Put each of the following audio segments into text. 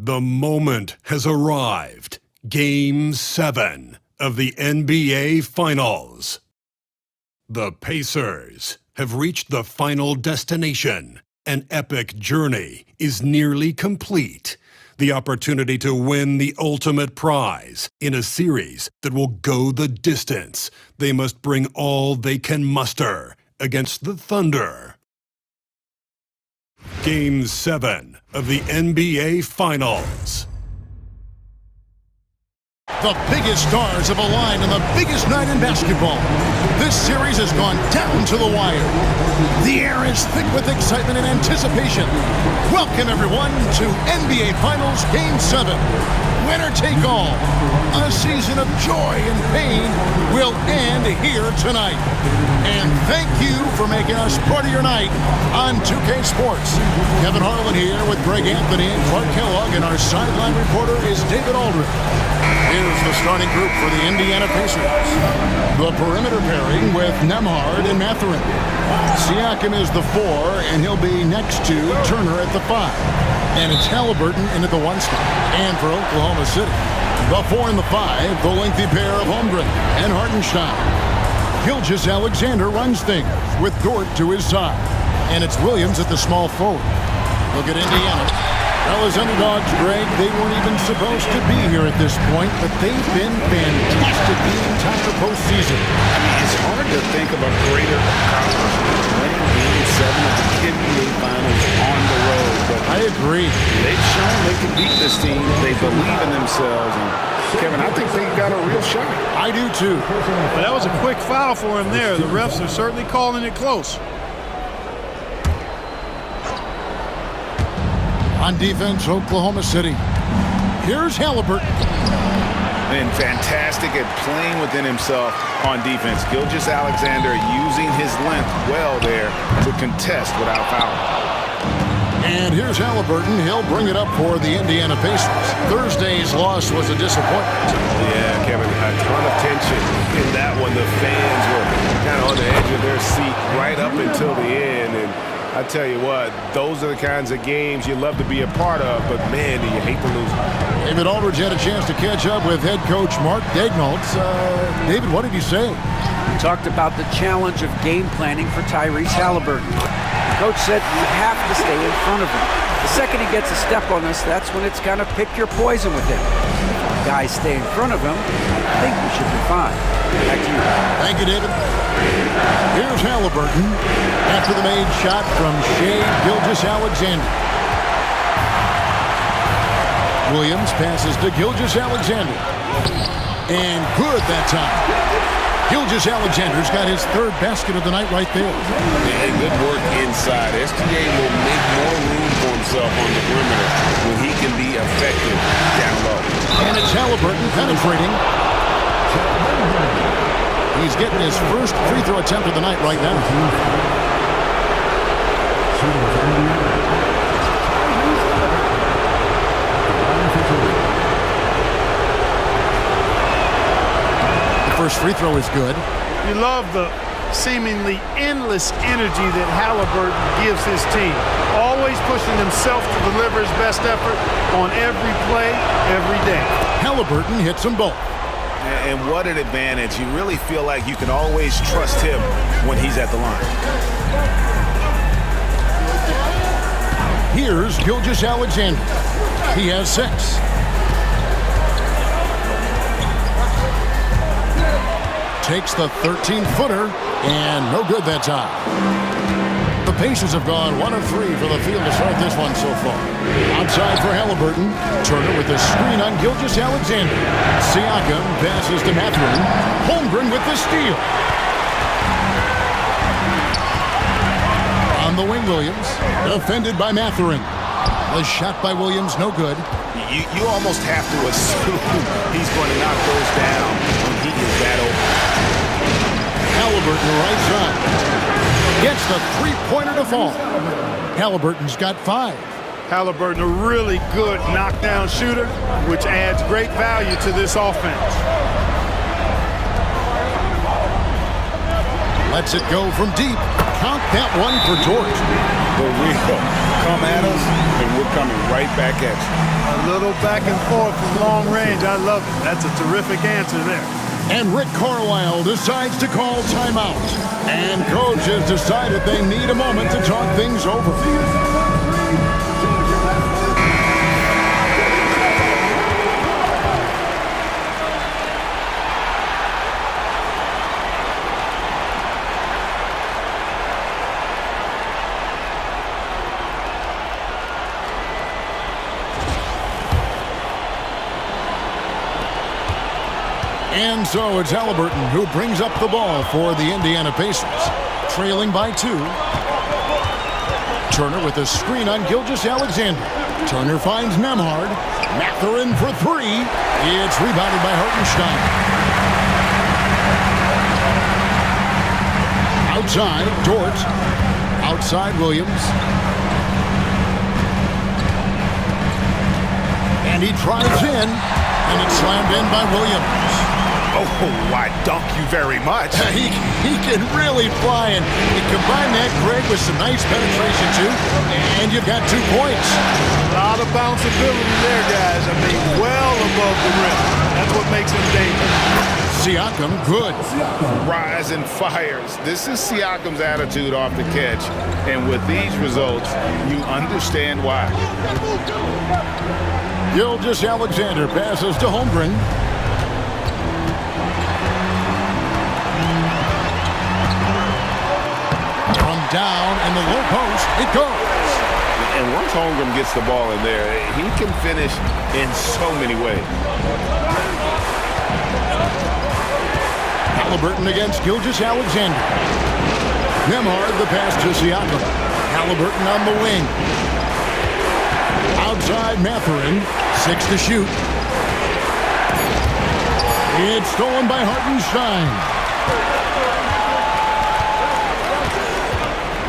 The moment has arrived. Game 7 of the NBA Finals. The Pacers have reached the final destination. An epic journey is nearly complete. The opportunity to win the ultimate prize in a series that will go the distance. They must bring all they can muster against the Thunder. Game 7 of the NBA Finals. The biggest stars have aligned on the biggest night in basketball. This series has gone down to the wire. The air is thick with excitement and anticipation. Welcome, everyone, to NBA Finals Game 7. Winner take all. A season of joy and pain will end here tonight. And thank you for making us part of your night on 2K Sports. Kevin Harlan here with Greg Anthony and Clark Kellogg, and our sideline reporter is David Aldridge. Here's the starting group for the Indiana Pacers. The perimeter pairing with Nembhard and Mathurin. Siakam is the 4, and he'll be next to Turner at the 5. And it's Halliburton into the 1 spot. And for Oklahoma City, the 4 and the 5, the lengthy pair of Holmgren and Hartenstein. Gilgeous-Alexander runs things with Dort to his side. And it's Williams at the small forward. Look at Indiana. Well, as underdogs, Greg, they weren't even supposed to be here at this point, but they've been fantastic the entire postseason. I mean, it's hard to think of a greater accomplishment than winning Game 7 of the NBA Finals on the road. But I agree. They've shown they can beat this team. They believe in themselves. And Kevin, I think they got a real shot. I do, too. Well, that was a quick foul for him there. The refs are certainly calling it close. On defense, Oklahoma City. Here's Halliburton. And fantastic at playing within himself on defense. Gilgeous-Alexander using his length well there to contest without foul. And here's Halliburton. He'll bring it up for the Indiana Pacers. Thursday's loss was a disappointment. Yeah, Kevin, a ton of tension in that one. The fans were kind of on the edge of their seat right up until the end. And I tell you what, those are the kinds of games you love to be a part of, but man, do you hate to lose them. David Aldridge had a chance to catch up with head coach Mark Daignault. David, what did he say? He talked about the challenge of game planning for Tyrese Halliburton. The coach said you have to stay in front of him. The second he gets a step on us, that's when it's kind of pick your poison with him. If guys stay in front of him, I think we should be fine. Back to you. Thank you, David. Here's Halliburton after the made shot from Shai Gilgeous-Alexander. Williams passes to Gilgeous-Alexander. And good that time. Gilgeous-Alexander's got his 3rd basket of the night right there. And good work inside. SGA will make more room for himself on the perimeter when he can be effective down low. And it's Halliburton penetrating. He's getting his first free throw attempt of the night right now. The first free throw is good. You love the seemingly endless energy that Halliburton gives his team. Always pushing himself to deliver his best effort on every play, every day. Halliburton hits them both. And what an advantage. You really feel like you can always trust him when he's at the line. Here's Gilgeous-Alexander. He has 6. Takes the 13-footer, and no good that time. The Pacers have gone 1 of 3 for the field to start this one so far. Outside for Halliburton. Turner with the screen on Gilgeous-Alexander. Siakam passes to Mathurin. Holmgren with the steal. On the wing, Williams. Defended by Mathurin. The shot by Williams, no good. You almost have to assume he's going to knock those down when he is that open. Halliburton right side. Gets the three-pointer to fall. Halliburton's got 5. Halliburton, a really good knockdown shooter, which adds great value to this offense. Lets it go from deep. Count that one for Dort. The real come at us and we're coming right back at you. A little back and forth from long range. I love it. That's a terrific answer there. And Rick Carlisle decides to call timeout. And coach has decided they need a moment to talk things over. And so it's Halliburton who brings up the ball for the Indiana Pacers, trailing by 2. Turner with a screen on Gilgeous-Alexander. Turner finds Nembhard. Mathurin for 3. It's rebounded by Hartenstein. Outside, Dort. Outside, Williams. And he drives in, and it's slammed in by Williams. Oh, I dunk you very much. He can really fly, and you combine that, Greg, with some nice penetration, too, and you've got 2 points. A lot of bounceability there, guys. I mean, well above the rim. That's what makes him dangerous. Siakam, good. Rise and fires. This is Siakam's attitude off the catch, and with these results, you understand why. Gilgeous-Alexander passes to Holmgren. Down in the low post, it goes. And once Holmgren gets the ball in there, he can finish in so many ways. Halliburton against Gilgeous-Alexander. Nembhard the pass to Siakam. Halliburton on the wing. Outside Mathurin, 6 to shoot. It's stolen by Hartenstein.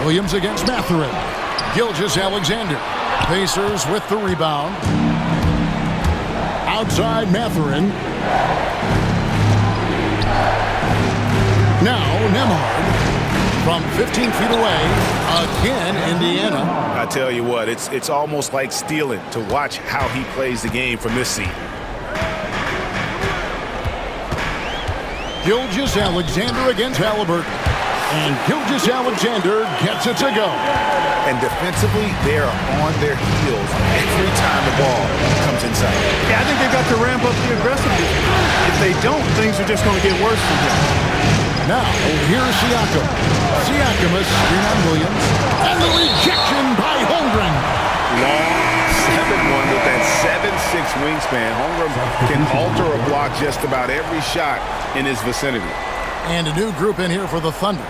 Williams against Mathurin. Gilgeous-Alexander. Pacers with the rebound. Outside Mathurin. Now Nembhard from 15 feet away. Again, Indiana. I tell you what, it's almost like stealing to watch how he plays the game from this seat. Gilgeous-Alexander against Halliburton. And Gilgeous-Alexander gets it to go. And defensively, they are on their heels every time the ball comes inside. Yeah, I think they've got to ramp up the aggressiveness. If they don't, things are just going to get worse from here. Now, here's Siakam. Siakam is screen on Williams. And the rejection by Holmgren. Long 7-1 with that 7'6" wingspan. Holmgren can alter a block just about every shot in his vicinity. And a new group in here for the Thunder.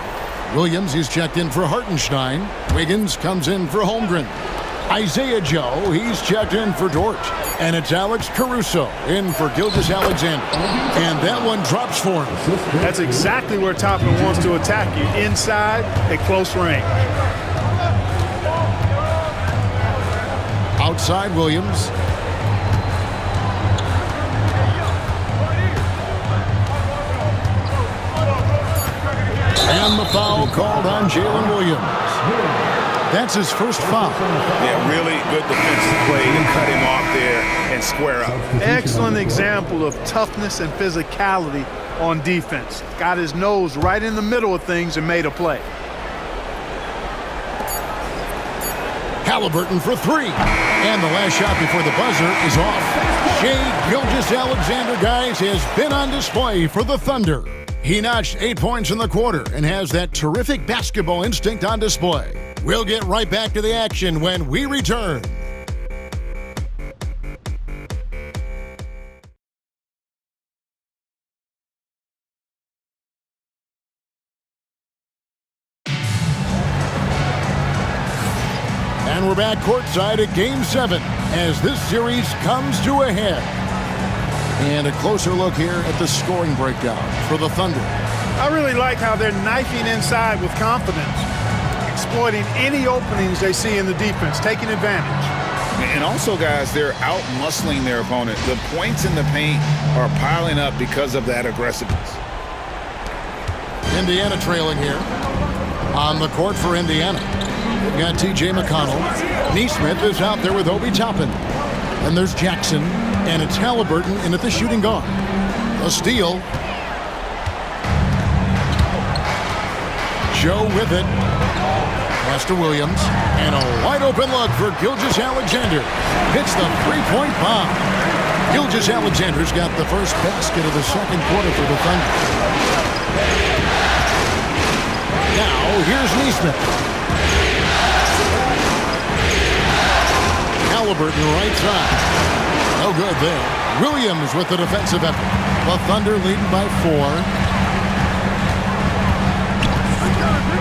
Williams is checked in for Hartenstein. Wiggins comes in for Holmgren. Isaiah Joe, he's checked in for Dort. And it's Alex Caruso in for Gilgeous-Alexander. And that one drops for him. That's exactly where Toppin wants to attack you, inside at close range. Outside Williams. And the foul called on Jalen Williams. That's his first foul. Yeah, really good defensive play to cut him off there and square up. Excellent example of toughness and physicality on defense. Got his nose right in the middle of things and made a play. Halliburton for 3. And the last shot before the buzzer is off. Shai Gilgeous-Alexander, guys, has been on display for the Thunder. He notched 8 points in the quarter and has that terrific basketball instinct on display. We'll get right back to the action when we return. And we're back courtside at Game 7 as this series comes to a head. And a closer look here at the scoring breakdown for the Thunder. I really like how they're knifing inside with confidence, exploiting any openings they see in the defense, taking advantage. And also, guys, they're out-muscling their opponent. The points in the paint are piling up because of that aggressiveness. Indiana trailing here on the court for Indiana. got T.J. McConnell. Neesmith is out there with Obi Toppin. And there's Jackson, and it's Halliburton in at the shooting guard. A steal. Joe with it. Pass to Williams. And a wide-open look for Gilgeous-Alexander. Hits the three-point bomb. Gilgeous-Alexander's got the first basket of the second quarter for the Thunder. Now, here's Neesmith. Halliburton right side. No good there. Williams with the defensive effort. The Thunder leading by 4.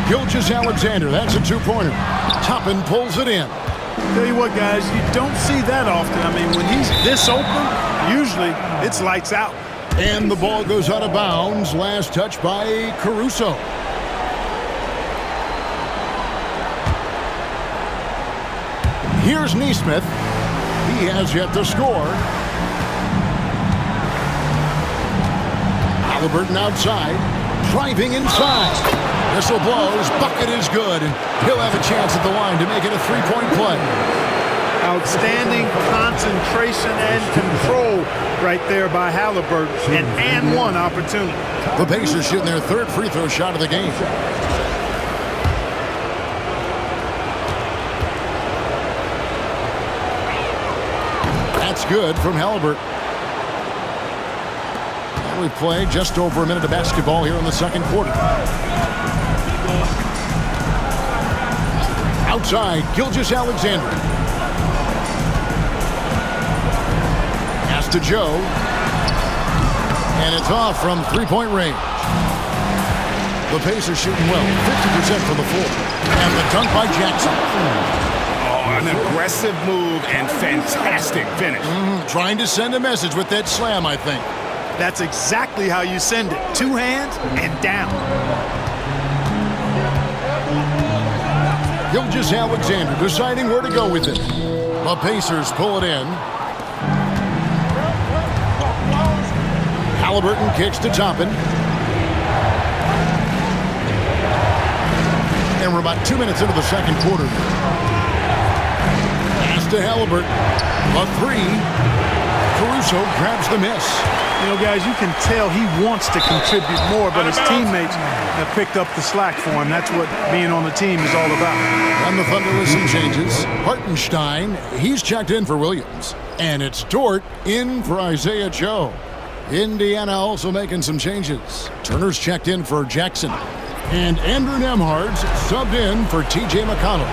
Gilgeous-Alexander, that's a two-pointer. Toppin pulls it in. Tell you what, guys, you don't see that often. I mean, when he's this open, usually it's lights out. And the ball goes out of bounds. Last touch by Caruso. Here's Neesmith. He has yet to score. Halliburton outside. Driving inside. Whistle blows. Bucket is good. He'll have a chance at the line to make it a three-point play. Outstanding concentration and control right there by Halliburton. And one opportunity. The Pacers shooting their third free throw shot of the game. That's good from Halliburton. And we play just over a minute of basketball here in the second quarter. Outside, Gilgeous-Alexander. Pass to Joe. And it's off from three-point range. The Pacers shooting well, 50% from the floor. And the dunk by Jackson. An aggressive move and fantastic finish. Trying to send a message with that slam, I think. That's exactly how you send it. Two hands and down. Gilgeous-Alexander deciding where to go with it. The Pacers pull it in. Halliburton kicks to Toppin. And we're about 2 minutes into the second quarter. Pass to Halliburton. A three. Caruso grabs the miss. You know, guys, you can tell he wants to contribute more, but his teammates have picked up the slack for him. That's what being on the team is all about. And the Thunder with some changes. Hartenstein, he's checked in for Williams. And it's Dort in for Isaiah Joe. Indiana also making some changes. Turner's checked in for Jackson. And Andrew Nembhard's subbed in for T.J. McConnell.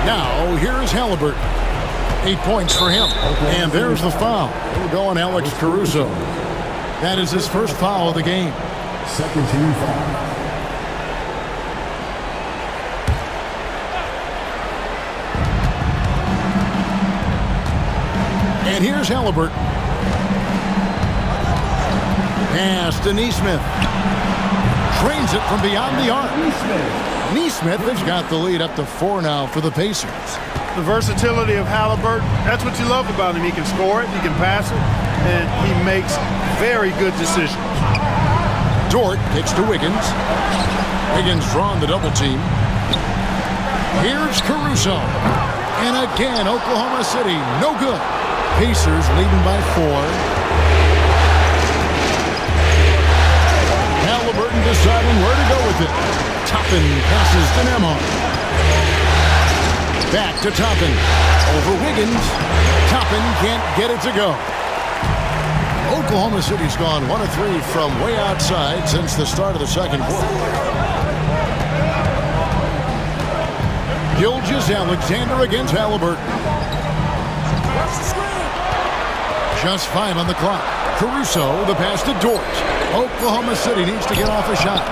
Now, here's Halliburton. 8 points for him. And there's the foul. We'll go on Alex Caruso. That is his first foul of the game. Second team foul. And here's Halliburton. Pass to Neesmith. Trains it from beyond the arc. Neesmith has got the lead up to 4 now for the Pacers. The versatility of Halliburton, that's what you love about him. He can score it, he can pass it, and he makes very good decisions. Dort kicks to Wiggins. Wiggins drawing the double team. Here's Caruso. And again, Oklahoma City, no good. Pacers leading by 4. Halliburton deciding where to go with it. Toppin passes to Nembhard. Back to Toppin. Over Wiggins. Toppin can't get it to go. Oklahoma City's gone 1 of 3 from way outside since the start of the second quarter. Gilgeous-Alexander against Halliburton. Just 5 on the clock. Caruso, the pass to Dort. Oklahoma City needs to get off a shot.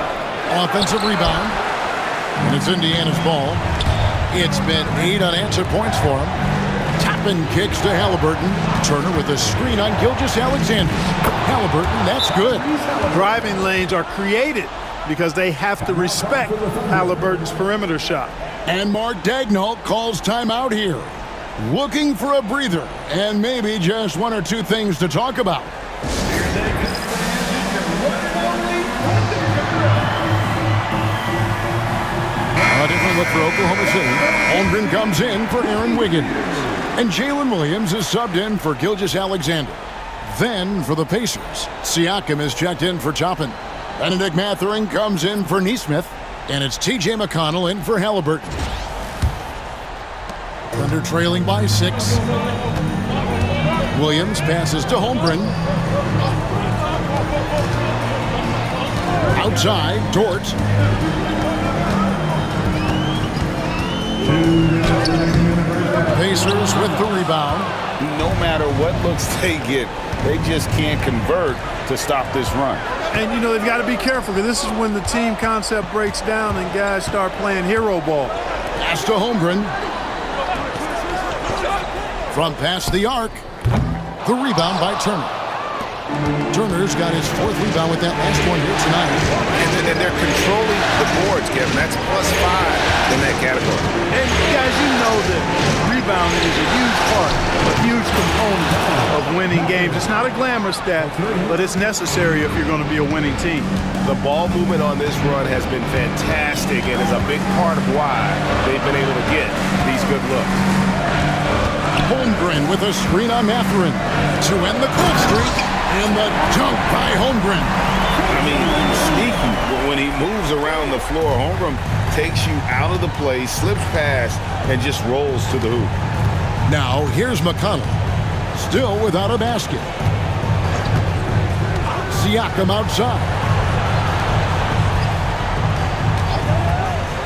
Offensive rebound. And it's Indiana's ball. It's been 8 unanswered points for him. Toppin kicks to Halliburton. Turner with a screen on Gilgeous-Alexander. Halliburton, that's good. Driving lanes are created because they have to respect Halliburton's perimeter shot. And Mark Daigneault calls timeout here. Looking for a breather and maybe just 1 or 2 things to talk about. A different look for Oklahoma City. Holmgren comes in for Aaron Wiggins. And Jalen Williams is subbed in for Gilgeous-Alexander. Then for the Pacers, Siakam is checked in for Toppin. Benedict Mathurin comes in for Neesmith. And it's T.J. McConnell in for Halliburton. Thunder trailing by 6. Williams passes to Holmgren. Outside, Dort. Pacers with the rebound. No matter what looks they get, they just can't convert to stop this run. And, you know, they've got to be careful because this is when the team concept breaks down and guys start playing hero ball. Pass to Holmgren. From past the arc. The rebound by Turner. Turner's got his 4th rebound with that last one here tonight. And they're controlling the boards, Kevin. That's +5 in that category. And guys, you know that rebounding is a huge part, a huge component of winning games. It's not a glamour stat, but it's necessary if you're going to be a winning team. The ball movement on this run has been fantastic and is a big part of why they've been able to get these good looks. Holmgren with a screen on Mathurin to end the cold streak, and the dunk by Holmgren. I mean, sneaky. When he moves around the floor, Holmgren takes you out of the play, slips past, and just rolls to the hoop. Now, here's McConnell, still without a basket. Siakam outside.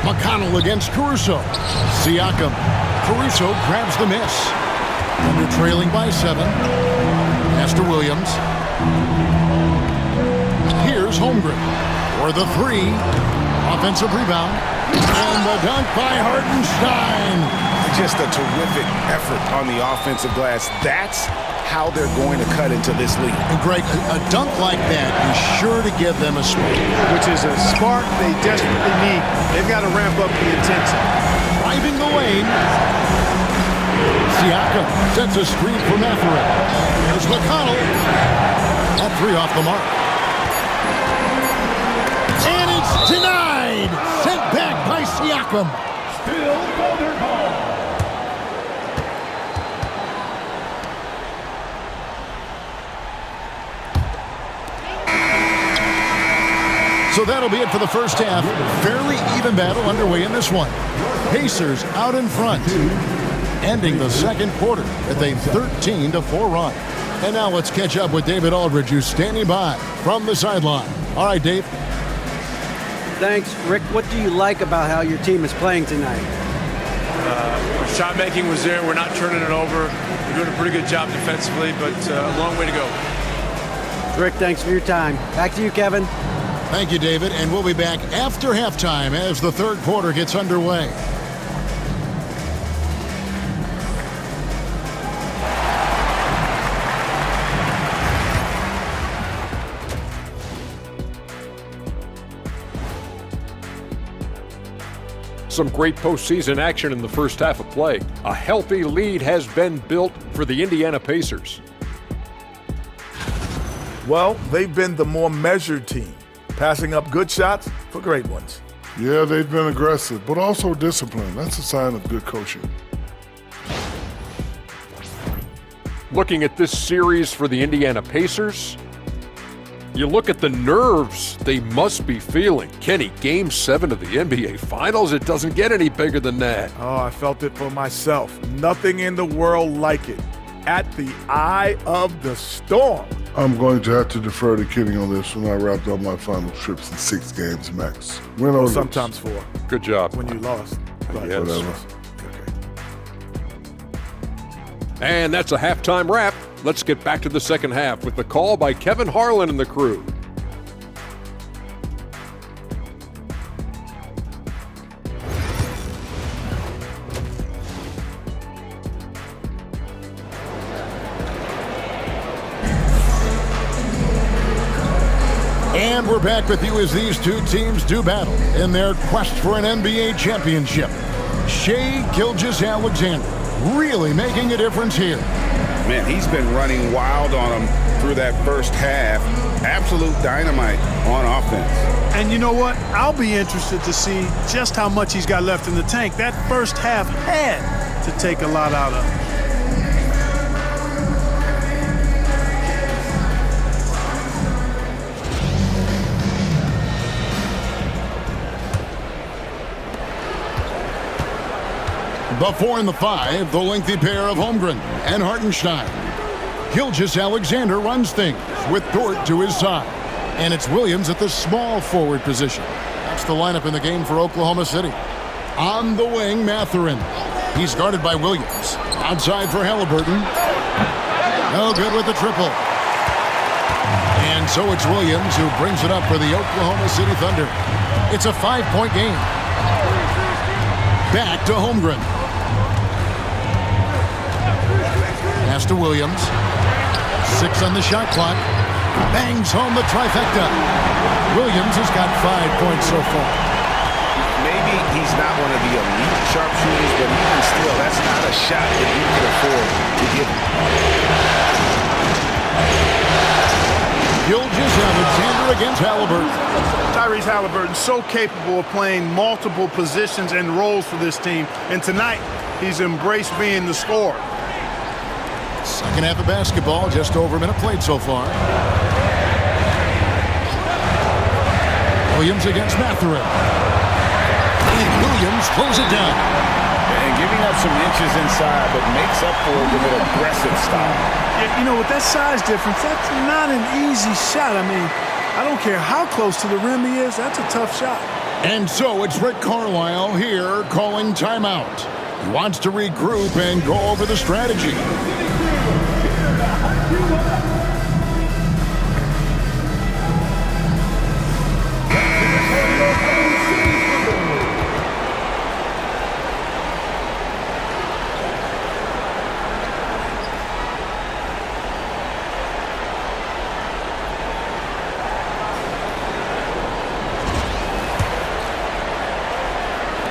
McConnell against Caruso. Siakam. Caruso grabs the miss. Under trailing by 7. Pass to Williams. Here's Holmgren for the 3. Offensive rebound. And the dunk by Hartenstein. Just a terrific effort on the offensive glass. That's how they're going to cut into this league. And Greg, a dunk like that is sure to give them a spark. Which is a spark they desperately need. They've got to ramp up the intensity. Driving the lane. Siakam sets a screen for Mathurin. Here's McConnell. That 3 off the mark. And it's denied. Sent back by Siakam. Still Thunder ball. So that'll be it for the first half. Fairly even battle underway in this one. Pacers out in front. Ending the second quarter with a 13-4 run. And now let's catch up with David Aldridge, who's standing by from the sideline. All right, Dave. Thanks, Rick. What do you like about how your team is playing tonight? Our shot making was there. We're not turning it over. We're doing a pretty good job defensively, but a long way to go. Rick, thanks for your time. Back to you, Kevin. Thank you, David. And we'll be back after halftime as the third quarter gets underway. Some great postseason action in the first half of play. A healthy lead has been built for the Indiana Pacers. Well, they've been the more measured team, passing up good shots for great ones. Yeah, they've been aggressive, but also disciplined. That's a sign of good coaching. Looking at this series for the Indiana Pacers, you look at the nerves they must be feeling. Kenny, Game 7 of the NBA Finals, it doesn't get any bigger than that. Oh, I felt it for myself. Nothing in the world like it. At the eye of the storm. I'm going to have to defer to Kenny on this when I wrapped up my final trips in 6 games max. Win or lose. Sometimes 4. Good job. When you lost. But Yes. Whatever. And that's a halftime wrap. Let's get back to the second half with the call by Kevin Harlan and the crew. And we're back with you as these two teams do battle in their quest for an NBA championship. Shai Gilgeous-Alexander really making a difference here. Man, he's been running wild on him through that first half. Absolute dynamite on offense. And you know what? I'll be interested to see just how much he's got left in the tank. That first half had to take a lot out of him. The 4 and the 5, the lengthy pair of Holmgren and Hartenstein. Gilgeous-Alexander runs things with Dort to his side. And it's Williams at the small forward position. That's the lineup in the game for Oklahoma City. On the wing, Mathurin. He's guarded by Williams. Outside for Halliburton. No good with the triple. And so it's Williams who brings it up for the Oklahoma City Thunder. It's a 5-point game. Back to Holmgren. Pass to Williams. 6 on the shot clock. Bangs home the trifecta. Williams has got 5 points so far. Maybe he's not one of the elite sharpshooters, but even still, that's not a shot that you can afford to give him. Gilgeous-Alexander against Halliburton. Tyrese Halliburton so capable of playing multiple positions and roles for this team. And tonight, he's embraced being the scorer. Second half of basketball, just over a minute played so far. Williams against Mathurin. And Williams throws it down. And giving up some inches inside, but makes up for it with an aggressive style. Yeah, you know, with that size difference, that's not an easy shot. I mean, I don't care how close to the rim he is, that's a tough shot. And so it's Rick Carlisle here calling timeout. He wants to regroup and go over the strategy.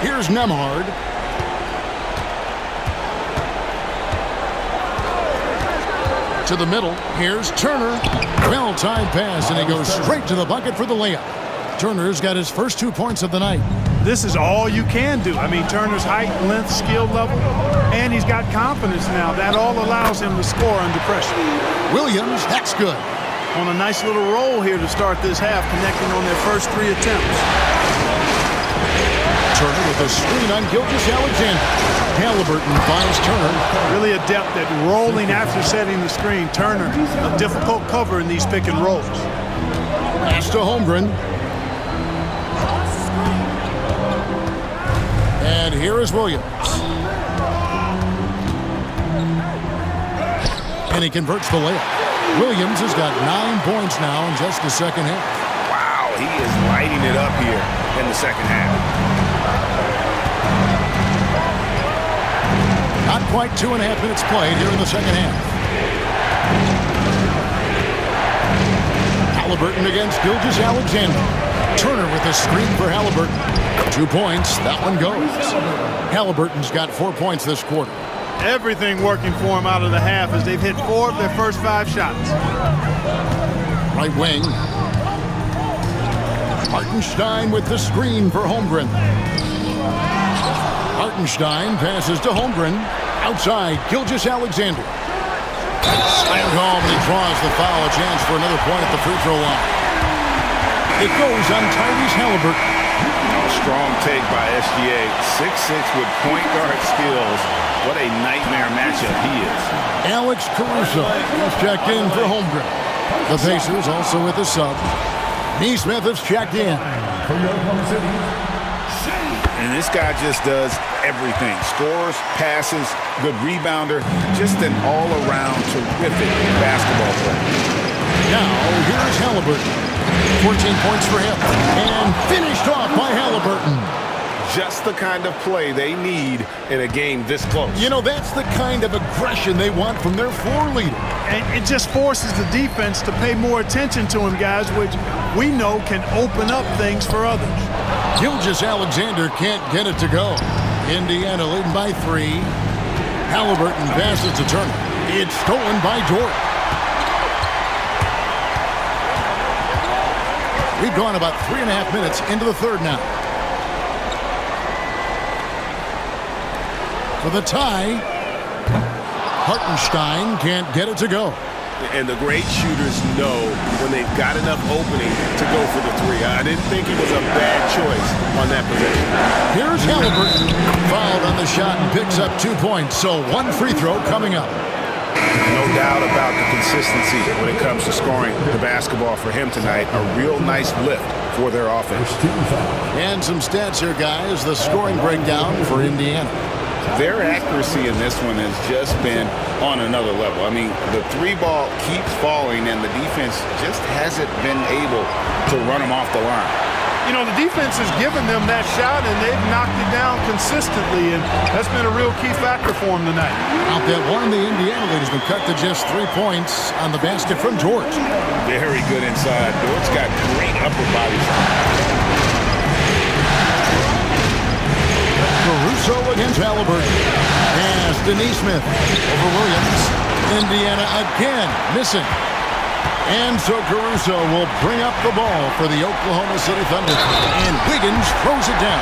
Here's Nemhard. To the middle. Here's Turner. Well-timed pass, and he goes straight to the bucket for the layup. Turner's got his first 2 points of the night. This is all you can do. I mean, Turner's height, length, skill level, and he's got confidence now. That all allows him to score under pressure. Williams, that's good. On a nice little roll here to start this half, connecting on their first 3 attempts. Turner with a screen on Gilgeous-Alexander. Halliburton finds Turner. Really adept at rolling after setting the screen. Turner, a difficult cover in these pick and rolls. Pass to Holmgren. And here is Williams. And he converts the layup. Williams has got 9 points now in just the second half. Wow, he is lighting it up here in the second half. Not quite 2.5 minutes played here in the second half. Halliburton against Gilgeous-Alexander. Turner with a screen for Halliburton. 2 points. That one goes. Halliburton's got 4 points this quarter. Everything working for him out of the half as they've hit 4 of their first 5 shots. Right wing. Hartenstein with the screen for Holmgren. Hartenstein passes to Holmgren. Outside, Gilgeous-Alexander. Slammed home, and he draws the foul. A chance for another point at the free throw line. It goes on Tyrese Halliburton. Strong take by SGA. 6'6" with point guard skills. What a nightmare matchup he is. Alex Caruso is checked in for Holmgren. The Pacers also with a sub. Neesmith is checked in. And this guy just does everything. Scores, passes, good rebounder. Just an all-around terrific basketball player. Now, here's Halliburton. 14 points for him. And finished off by Halliburton. Just the kind of play they need in a game this close. You know, that's the kind of aggression they want from their floor leader. And it just forces the defense to pay more attention to him, guys, which we know can open up things for others. Gilgeous-Alexander can't get it to go. Indiana leading by 3. Halliburton passes to Turner. It's stolen by Dort. We've gone about 3.5 minutes into the third now. For the tie, Hartenstein can't get it to go. And the great shooters know when they've got enough opening to go for the three. I didn't think it was a bad choice on that possession. Here's Halliburton. Fouled on the shot and picks up 2 points. So 1 free throw coming up. No doubt about the consistency when it comes to scoring the basketball for him tonight. A real nice lift for their offense. And some stats here, guys. The scoring breakdown for Indiana. Their accuracy in this one has just been on another level. I mean, the three ball keeps falling, and the defense just hasn't been able to run them off the line. You know, the defense has given them that shot, and they've knocked it down consistently, and that's been a real key factor for them tonight. Out that one, the Indiana lead has been cut to just 3 points on the basket from George. Very good inside. George's got great upper body shot. Caruso against Halliburton. As Smith over Williams. Indiana again missing. And so Caruso will bring up the ball for the Oklahoma City Thunder. And Wiggins throws it down.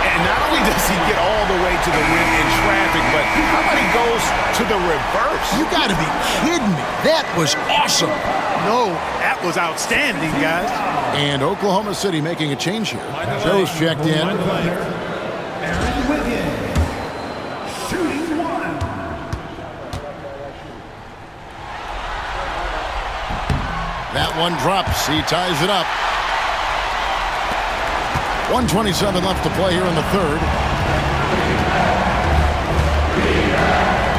And not only does he get all the way to the rim in traffic, but how about he goes to the reverse? You got to be kidding me. That was awesome. No, that was outstanding, guys. And Oklahoma City making a change here. Joe's checked in. That one drops. He ties it up. 1:27 left to play here in the third.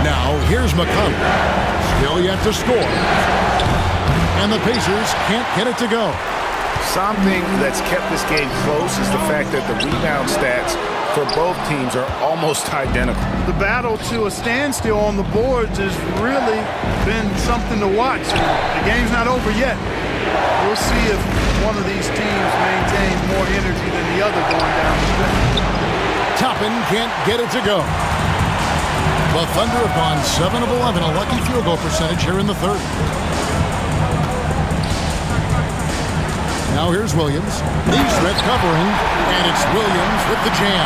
Now, here's McConnell. Still yet to score. And the Pacers can't get it to go. Something that's kept this game close is the fact that the rebound stats for both teams are almost identical. The battle to a standstill on the boards has really been something to watch. The game's not over yet. We'll see if one of these teams maintains more energy than the other going down the stretch. Toppin can't get it to go. The Thunder have gone 7 of 11, a lucky field goal percentage here in the third. Now here's Williams. Neesmith covering, and it's Williams with the jam.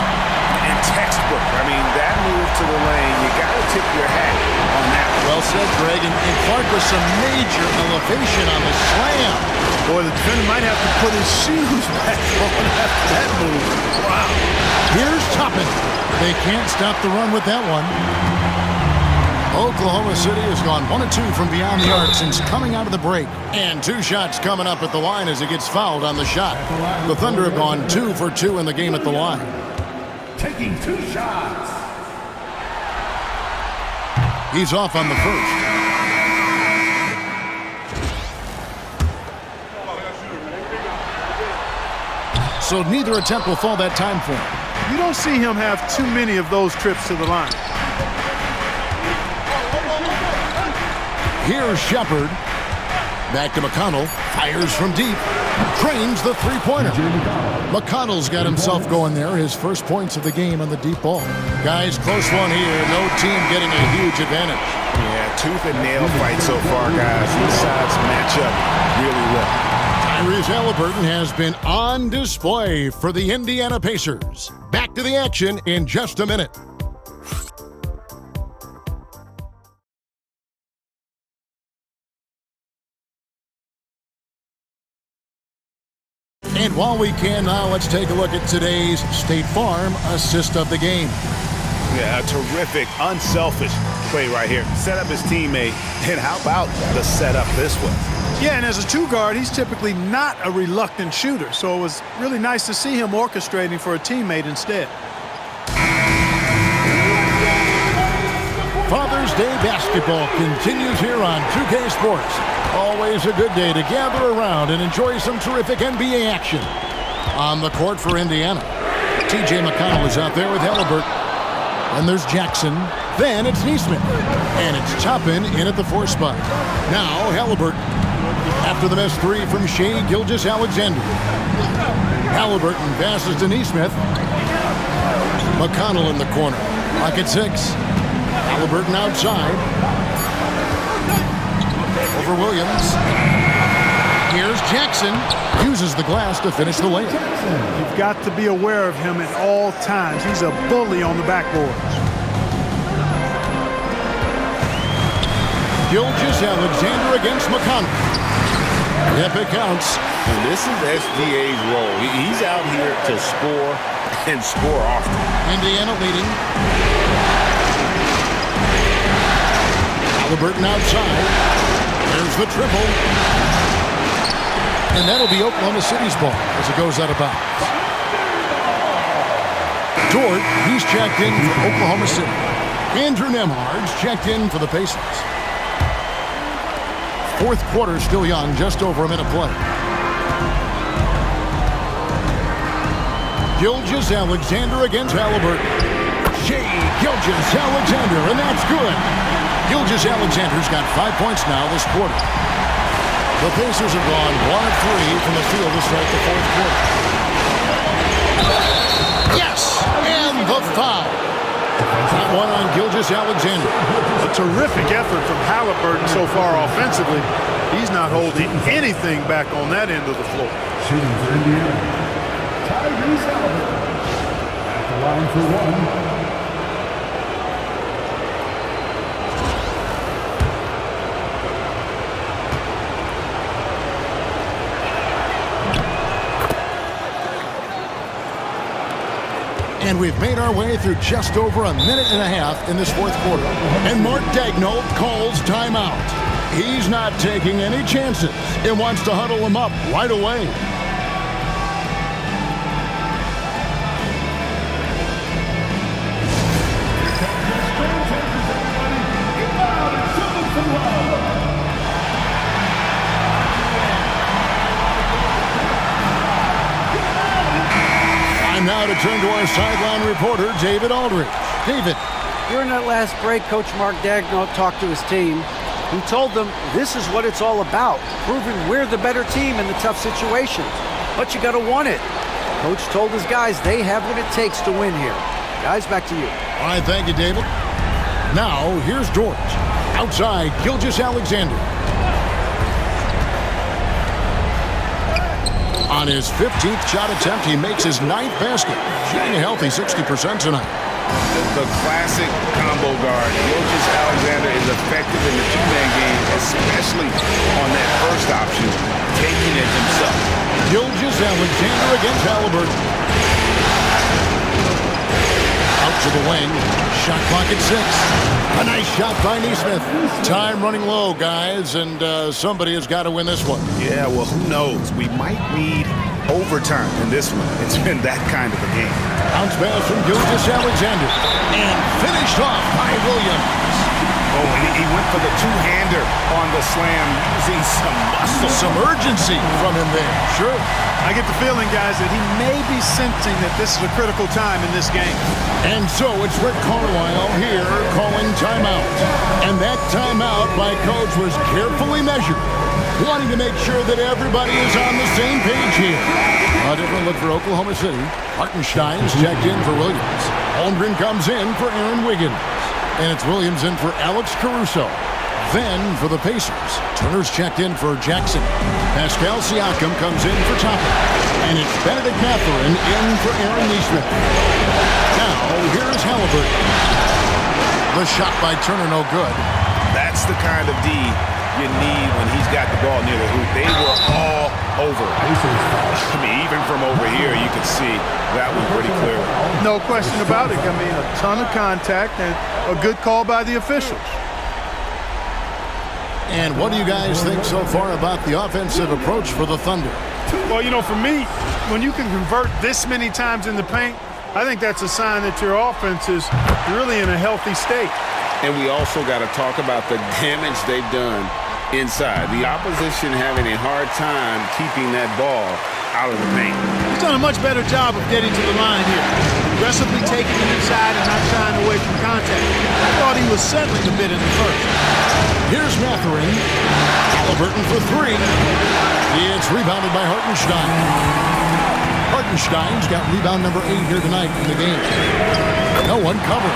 And textbook. I mean, that move to the lane, you got to tip your hat on that. Well said, Greg. And Clark with some major elevation on the slam. Boy, the defender might have to put his shoes back on after that move. Wow. Here's Toppin. They can't stop the run with that one. Oklahoma City has gone 1 of 2 from beyond the arc since coming out of the break. And 2 shots coming up at the line as he gets fouled on the shot. The Thunder have gone 2 for 2 in the game at the line. Taking 2 shots. He's off on the first. So neither attempt will fall that time for him. You don't see him have too many of those trips to the line. Here's Shepard. Back to McConnell. Fires from deep. Trains the three-pointer. McConnell's got himself going there. His first points of the game on the deep ball. Guys, close one here. No team getting a huge advantage. Yeah, tooth and nail fight so far, guys. These sides match up really well. Tyrese Halliburton has been on display for the Indiana Pacers. Back to the action in just a minute. And while we can now, let's take a look at today's State Farm assist of the game. Yeah, a terrific, unselfish play right here. Set up his teammate, and how about the setup this way? Yeah, and as a 2-guard, he's typically not a reluctant shooter, so it was really nice to see him orchestrating for a teammate instead. Father's Day basketball continues here on 2K Sports. Always a good day to gather around and enjoy some terrific NBA action. On the court for Indiana, TJ McConnell is out there with Halliburton. And there's Jackson. Then it's Neesmith. And it's Toppin in at the 4 spot. Now Halliburton. After the missed 3 from Shai Gilgeous-Alexander. Halliburton passes to Neesmith. McConnell in the corner. Clock at 6. Halliburton outside. Over Williams. Here's Jackson. Uses the glass to finish the layup. You've got to be aware of him at all times. He's a bully on the backboards. Gilgeous-Alexander against McConnell. Yep, it counts. And this is SGA's role. He's out here to score and score often. Indiana leading. Halliburton outside. There's the triple. And that'll be Oklahoma City's ball as it goes out of bounds. Dort, he's checked in for Oklahoma City. Andrew Nembhard's checked in for the Pacers. Fourth quarter still young, just over a minute play. Gilgeous-Alexander against Halliburton. Shea Gilgeous-Alexander, and that's good. Gilgeous-Alexander's got 5 points now this quarter. The Pacers have gone 1 of 3 from the field to start the fourth quarter. Yes, and the foul. That one on Gilgeous-Alexander. A terrific effort from Halliburton so far offensively. He's not holding anything back on that end of the floor. Shooting for Indiana, Tyrese Halliburton at the line for one. And we've made our way through just over a minute and a half in this fourth quarter. And Mark Daigneault calls timeout. He's not taking any chances and wants to huddle him up right away. Now to turn to our sideline reporter, David Aldridge. David. During that last break, Coach Mark Daigneault talked to his team. He told them this is what it's all about, proving we're the better team in the tough situations. But you got to want it. Coach told his guys they have what it takes to win here. Guys, back to you. All right, thank you, David. Now, here's George. Outside, Gilgeous-Alexander. On his 15th shot attempt, he makes his 9th basket. Shooting a healthy 60% tonight. The classic combo guard. Gilgeous-Alexander is effective in the two-man game, especially on that first option, taking it himself. Gilgeous-Alexander against Halliburton. Out to the wing. Shot clock at 6. A nice shot by Nesmith. Time running low, guys, and somebody has got to win this one. Yeah, well, who knows? We might need overtime in this one. It's been that kind of a game. Bounce pass from Gilgeous-Alexander. And finished off by Williams. Oh, and he went for the two-hander on the slam, using some muscle. Some urgency from him there. Sure. I get the feeling, guys, that he may be sensing that this is a critical time in this game. And so it's Rick Carlisle here calling timeout. And that timeout by Coach was carefully measured, wanting to make sure that everybody is on the same page here. A different look for Oklahoma City. Hartenstein's checked in for Williams. Holmgren comes in for Aaron Wiggins. And it's Williams in for Alex Caruso. Then for the Pacers, Turner's checked in for Jackson. Pascal Siakam comes in for Toppin. And it's Benedict Mathurin in for Aaron Nesmith. Now, here's Halliburton. The shot by Turner, no good. That's the kind of D you need when he's got the ball near the hoop. They were all over. I mean, even from over here, you could see that was pretty clear. No question about it. I mean, a ton of contact and a good call by the officials. And what do you guys think so far about the offensive approach for the Thunder? Well, you know, for me, when you can convert this many times in the paint, I think that's a sign that your offense is really in a healthy state. And we also got to talk about the damage they've done inside. The opposition having a hard time keeping that ball out of the paint. He's done a much better job of getting to the line here. Aggressively taking it inside and not shying away from contact. I thought he was settling a bit in the first. Here's Mathurin. Halliburton for 3. It's rebounded by Hartenstein. Hartenstein's got rebound number 8 here tonight in the game. No one covering.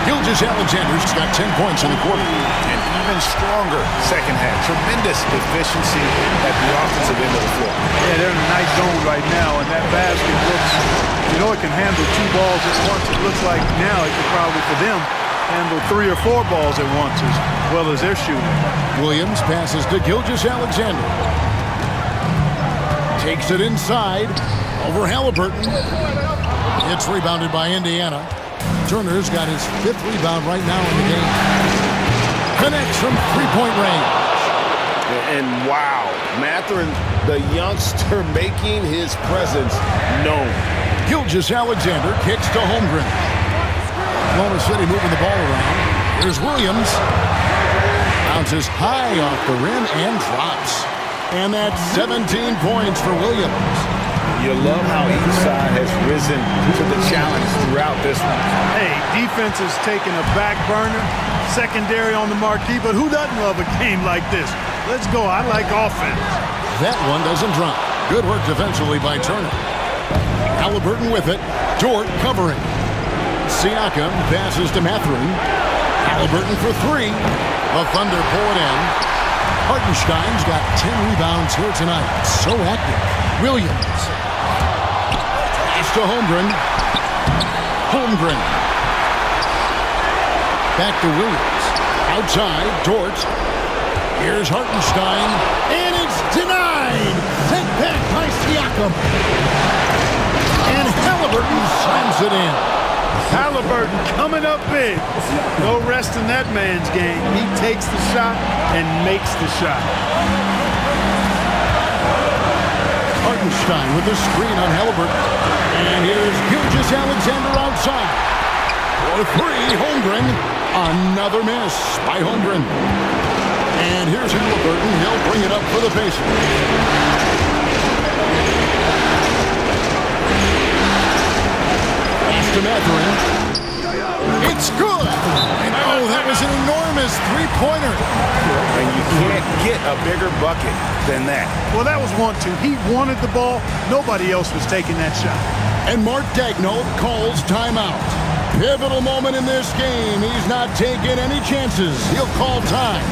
Gilgeous-Alexander's got 10 points in the quarter. And even stronger second half. Tremendous efficiency at the offensive end of the floor. Yeah, they're in a nice zone right now, and that basket looks, it can handle 2 balls at once. It looks like now it could probably, for them, handle 3 or 4 balls at once as well as they're shooting. Williams passes to Gilgeous-Alexander. Takes it inside over Halliburton. It's rebounded by Indiana. Turner's got his 5th rebound right now in the game. Connects from 3-point range. And wow, Mathurin, the youngster, making his presence known. Gilgeous-Alexander kicks to Holmgren. Oklahoma City moving the ball around. Here's Williams. Bounces high off the rim and drops. And that's 17 points for Williams. You love how each side has risen to the challenge throughout this one. Hey, defense is taking a back burner, secondary on the marquee, but who doesn't love a game like this? Let's go. I like offense. That one doesn't drop. Good work defensively by Turner. Halliburton with it. Dort covering. Siakam passes to Mathurin. Halliburton for 3. The Thunder pull it in. Hartenstein's got 10 rebounds here tonight. So active. Williams. Pass to Holmgren. Holmgren. Back to Williams. Outside, Dort. Here's Hartenstein. And it's denied. Sent back by Siakam. And Halliburton slams it in. Halliburton coming up big. No rest in that man's game. He takes the shot and makes the shot. Hartenstein with the screen on Halliburton. And here's Gilgeous-Alexander outside. For 3, Holmgren. Another miss by Holmgren. And here's Halliburton. He'll bring it up for the Pacers. To Mathurin. It's good. And oh, that was an enormous 3-pointer. And you can't get a bigger bucket than that. Well, that was 1-2. He wanted the ball. Nobody else was taking that shot. And Mark Daigneault calls timeout. Pivotal moment in this game. He's not taking any chances. He'll call time.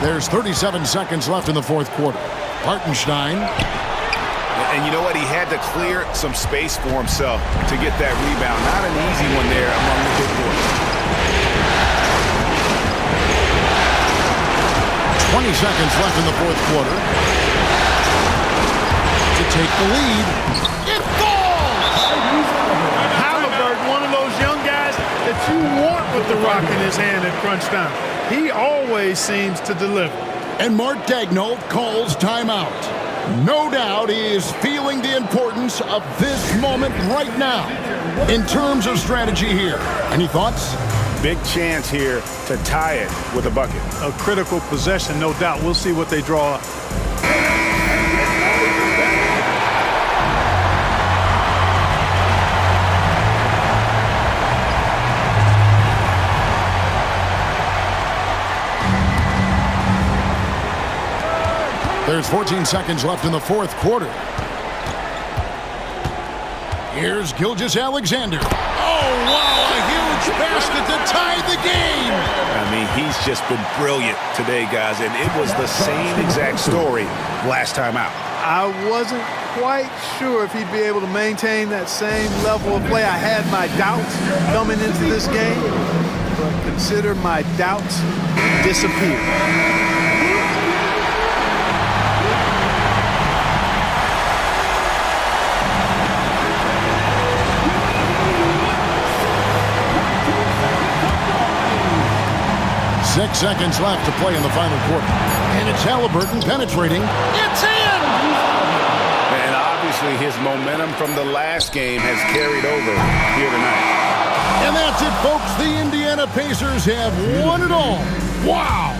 There's 37 seconds left in the 4th quarter. Hartenstein. And you know what? He had to clear some space for himself to get that rebound. Not an easy one there among the big boys. 20 seconds left in the 4th quarter. To take the lead. It falls! Halliburton, one of those young guys that you want with the rock in his hand at crunch time. He always seems to deliver. And Mark Daigneault calls timeout. No doubt he is feeling the importance of this moment right now in terms of strategy here. Any thoughts? Big chance here to tie it with a bucket. A critical possession, no doubt. We'll see what they draw up. There's 14 seconds left in the 4th quarter. Here's Gilgeous-Alexander. Oh, wow, a huge basket to tie the game. I mean, he's just been brilliant today, guys, and it was the same exact story last time out. I wasn't quite sure if he'd be able to maintain that same level of play. I had my doubts coming into this game, but consider my doubts disappear. Six seconds left to play in the final quarter. And it's Halliburton penetrating. It's in! And obviously his momentum from the last game has carried over here tonight. And that's it, folks. The Indiana the Pacers have won it all. Wow!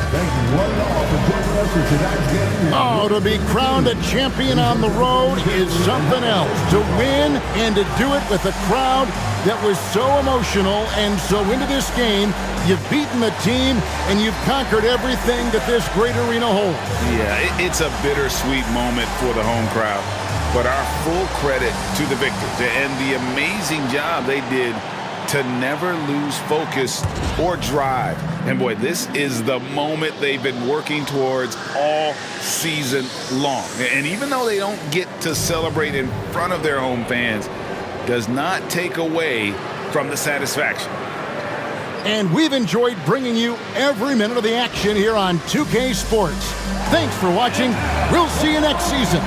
Thank you one and all for joining us for tonight's game. Oh, to be crowned a champion on the road is something else. To win and to do it with a crowd that was so emotional and so into this game, you've beaten the team and you've conquered everything that this great arena holds. Yeah, it's a bittersweet moment for the home crowd, but our full credit to the victors and the amazing job they did to never lose focus or drive. And boy, this is the moment they've been working towards all season long. And even though they don't get to celebrate in front of their home fans, does not take away from the satisfaction. And we've enjoyed bringing you every minute of the action here on 2K Sports. Thanks for watching. We'll see you next season.